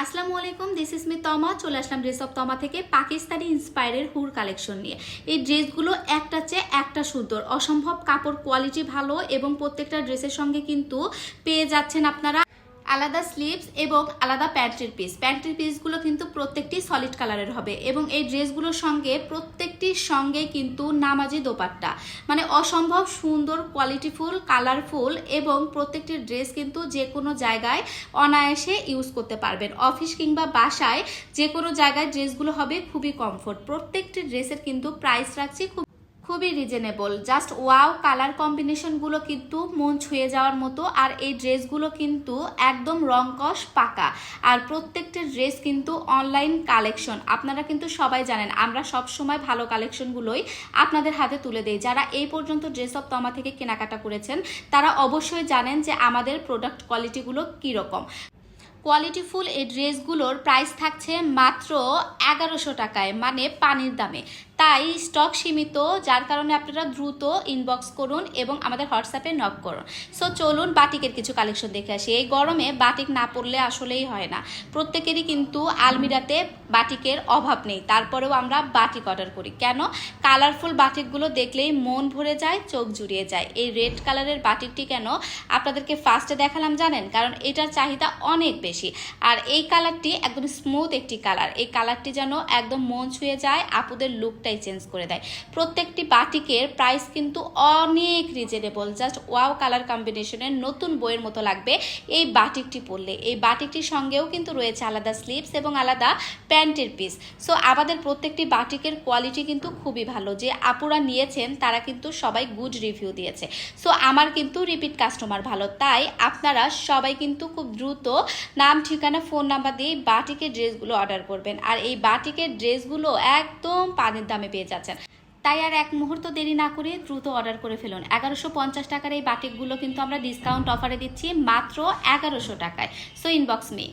আসসালামু আলাইকুম, this is me তমা। চলে আসলাম ড্রেস অফ তমা থেকে পাকিস্তানি ইন্সপায়ারের হুর কালেকশন নিয়ে। এই ড্রেসগুলো একটা চেয়ে একটা সুন্দর, অসম্ভব কাপড় কোয়ালিটি ভালো এবং প্রত্যেকটা ড্রেসের সঙ্গে কিন্তু পেয়ে যাচ্ছেন আপনারা আলাদা স্লিভস এবং আলাদা প্যান্টের পিস। প্যান্টের পিসগুলো কিন্তু প্রত্যেকটি সলিড কালারের হবে এবং এই ড্রেসগুলোর সঙ্গে প্রত্যেকটির সঙ্গে কিন্তু নামাজি দোপাট্টা, মানে অসম্ভব সুন্দর, কোয়ালিটিফুল, কালারফুল এবং প্রত্যেকটি ড্রেস কিন্তু যে কোনো জায়গায় অনায়াসে ইউজ করতে পারবেন। অফিস কিংবা বাসায় যে কোনো জায়গায় ড্রেসগুলো হবে খুবই কমফোর্ট। প্রত্যেকটি ড্রেসের কিন্তু প্রাইস রাখছি খুবই রিজনেবল। জাস্ট ওয়াও, কালার কম্বিনেশনগুলো কিন্তু মন ছুঁয়ে যাওয়ার মতো। আর এই ড্রেসগুলো কিন্তু একদম রংকশ পাকা। আর প্রত্যেকটা ড্রেস কিন্তু অনলাইন কালেকশন। আপনারা কিন্তু সবাই জানেন আমরা সব সময় ভালো কালেকশনগুলোই আপনাদের হাতে তুলে দেই। যারা এই পর্যন্ত ড্রেস অফ তমা থেকে কেনাকাটা করেছেন তারা অবশ্যই জানেন যে আমাদের প্রোডাক্ট কোয়ালিটিগুলো কীরকম। কোয়ালিটিফুল এই ড্রেসগুলোর প্রাইস থাকছে মাত্র 1100 টাকায়, মানে পানির দামে। তাই স্টক সীমিত, যার কারণে আপনারা দ্রুত ইনবক্স করুন এবং আমাদের হোয়াটসঅ্যাপে নক করুন। সো চলুন বাটিকের কিছু কালেকশন দেখে আসি। এই গরমে বাটিক না পরলে আসলেই হয় না। প্রত্যেকেরই কিন্তু আলমিরাতে বাটিকের অভাব নেই, তারপরেও আমরা বাটিক অর্ডার করি কেন? কালারফুল বাটিকগুলো দেখলেই মন ভরে যায়, চোখ জুড়িয়ে যায়। এই রেড কালারের বাটিকটি কেন আপনাদেরকে ফার্স্টে দেখালাম জানেন? কারণ এটার চাহিদা অনেক বেশি। আর এই কালারটি একদম স্মুথ একটি কালার। এই কালারটি যেন একদম মন ছুঁয়ে যায়, আপুদের লুকটাই চেঞ্জ করে দেয়। প্রত্যেকটি বাটিকের প্রাইস কিন্তু অনেক রিজনেবল। জাস্ট ওয়াও কালার কম্বিনেশনের নতুন বইয়ের মতো লাগবে এই বাটিকটি পরলে। এই বাটিকটির সঙ্গেও কিন্তু রয়েছে আলাদা স্লিভস এবং আলাদা প্যান্টের পিস। সো আমাদের প্রত্যেকটি বাটিকের কোয়ালিটি কিন্তু খুবই ভালো। যে আপুরা নিয়েছেন তারা কিন্তু সবাই গুড রিভিউ দিয়েছে। সো আমার কিন্তু রিপিট কাস্টমার ভালো, তাই আপনারা সবাই কিন্তু খুব দ্রুত নাম, ঠিকানা, ফোন নাম্বার দিয়ে বাটিকের ড্রেসগুলো অর্ডার করবেন। আর এই বাটিকের ড্রেসগুলো একদম পানির দামে পেয়ে যাচ্ছেন। তাই আর এক মুহূর্ত দেরি না করে দ্রুত অর্ডার করে ফেলুন। 1150 টাকার এই বাটিকগুলো কিন্তু আমরা ডিসকাউন্ট অফারে দিচ্ছি মাত্র 1100 টাকায়। So inbox me.